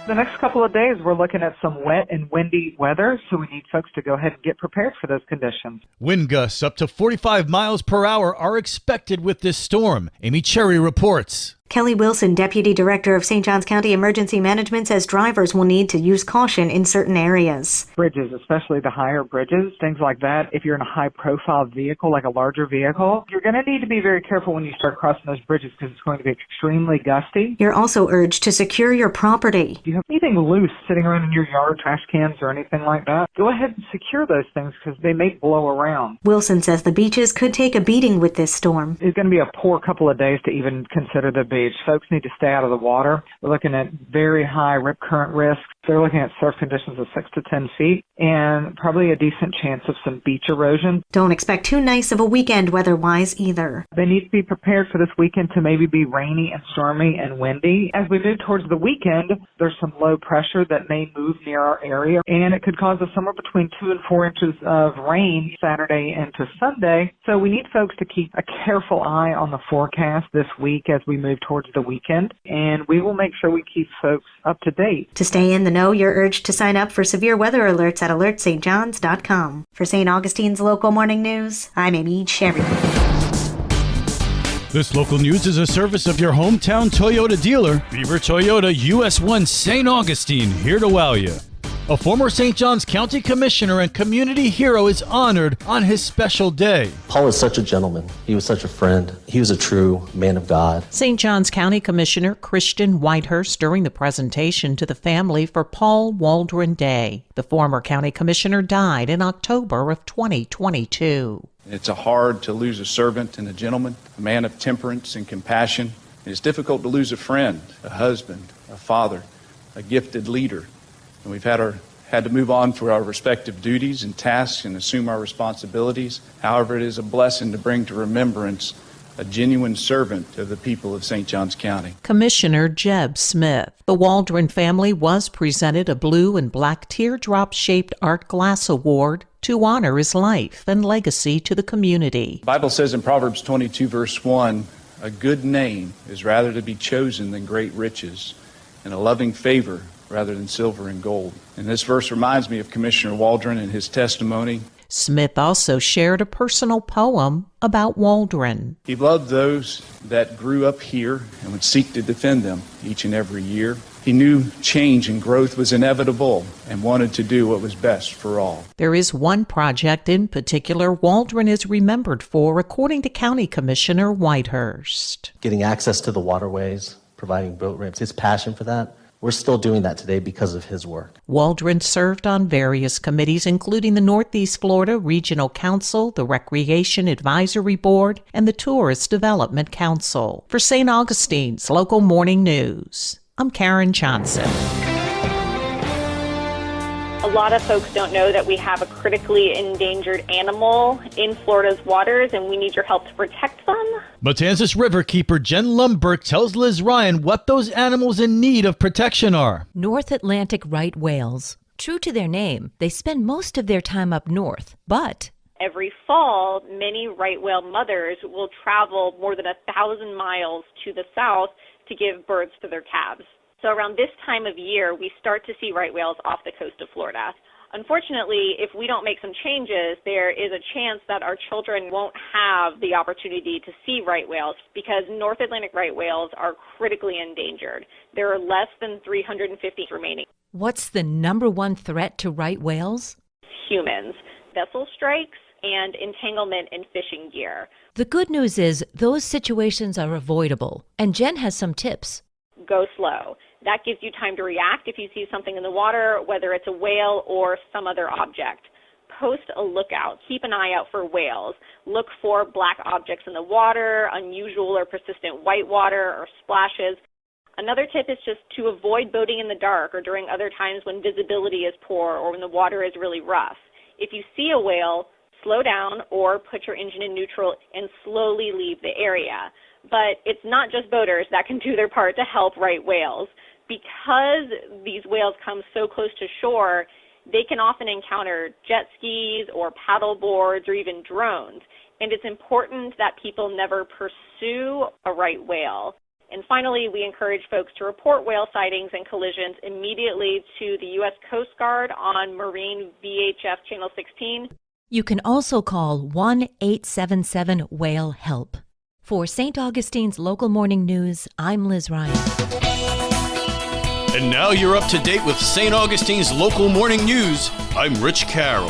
The next couple of days, we're looking at some wet and windy weather, so we need folks to go ahead and get prepared for those conditions. Wind gusts up to 45 miles per hour are expected with this storm. Amy Cherry reports. Kelly Wilson, Deputy Director of St. Johns County Emergency Management, says drivers will need to use caution in certain areas. Bridges, especially the higher bridges, things like that. If you're in a high-profile vehicle, like a larger vehicle, you're going to need to be very careful when you start crossing those bridges because it's going to be extremely gusty. You're also urged to secure your property. If you have anything loose sitting around in your yard, trash cans or anything like that, go ahead and secure those things because they may blow around. Wilson says the beaches could take a beating with this storm. It's going to be a poor couple of days to even consider the beach. Folks need to stay out of the water. We're looking at very high rip current risks. They're looking at surf conditions of 6 to 10 feet and probably a decent chance of some beach erosion. Don't expect too nice of a weekend weather-wise either. They need to be prepared for this weekend to maybe be rainy and stormy and windy. As we move towards the weekend, there's some low pressure that may move near our area, and it could cause us somewhere between 2 and 4 inches of rain Saturday into Sunday. So we need folks to keep a careful eye on the forecast this week as we move towards the weekend, and we will make sure we keep folks up to date. To stay in the know, you're urged to sign up for severe weather alerts at alertstjohns.com. For St. Augustine's Local Morning News, I'm Amy Cherry. This local news is a service of your hometown Toyota dealer, Beaver Toyota US 1 St. Augustine, here to wow you. A former St. Johns County Commissioner and community hero is honored on his special day. Paul is such a gentleman. He was such a friend. He was a true man of God. St. Johns County Commissioner Christian Whitehurst during the presentation to the family for Paul Waldron Day. The former county commissioner died in October of 2022. It's hard to lose a servant and a gentleman, a man of temperance and compassion. It's difficult to lose a friend, a husband, a father, a gifted leader. And we've had to move on for our respective duties and tasks and assume our responsibilities. However, it is a blessing to bring to remembrance a genuine servant of the people of St. Johns County. Commissioner Jeb Smith. The Waldron family was presented a blue and black teardrop-shaped art glass award to honor his life and legacy to the community. The Bible says in Proverbs 22, verse 1, a good name is rather to be chosen than great riches, and a loving favor rather than silver and gold. And this verse reminds me of Commissioner Waldron and his testimony. Smith also shared a personal poem about Waldron. He loved those that grew up here and would seek to defend them each and every year. He knew change and growth was inevitable and wanted to do what was best for all. There is one project in particular Waldron is remembered for, according to County Commissioner Whitehurst. Getting access to the waterways, providing boat ramps, his passion for that. We're still doing that today because of his work. Waldron served on various committees, including the Northeast Florida Regional Council, the Recreation Advisory Board, and the Tourist Development Council. For St. Augustine's Local Morning News, I'm Karen Johnson. A lot of folks don't know that we have a critically endangered animal in Florida's waters, and we need your help to protect them. Matanzas River keeper Jen Lumberg tells Liz Ryan what those animals in need of protection are. North Atlantic right whales. True to their name, they spend most of their time up north, but every fall, many right whale mothers will travel more than 1,000 miles to the south to give birth to their calves. So around this time of year, we start to see right whales off the coast of Florida. Unfortunately, if we don't make some changes, there is a chance that our children won't have the opportunity to see right whales because North Atlantic right whales are critically endangered. There are less than 350 remaining. What's the number one threat to right whales? Humans, vessel strikes, and entanglement in fishing gear. The good news is those situations are avoidable, and Jen has some tips. Go slow. That gives you time to react if you see something in the water, whether it's a whale or some other object. Post a lookout. Keep an eye out for whales. Look for black objects in the water, unusual or persistent white water, or splashes. Another tip is just to avoid boating in the dark or during other times when visibility is poor or when the water is really rough. If you see a whale, slow down or put your engine in neutral and slowly leave the area. But it's not just boaters that can do their part to help right whales. Because these whales come so close to shore, they can often encounter jet skis or paddle boards or even drones. And it's important that people never pursue a right whale. And finally, we encourage folks to report whale sightings and collisions immediately to the U.S. Coast Guard on Marine VHF Channel 16. You can also call 1-877-WHALE-HELP. For St. Augustine's Local Morning News, I'm Liz Ryan. And now you're up to date with St. Augustine's Local Morning News. I'm Rich Carroll.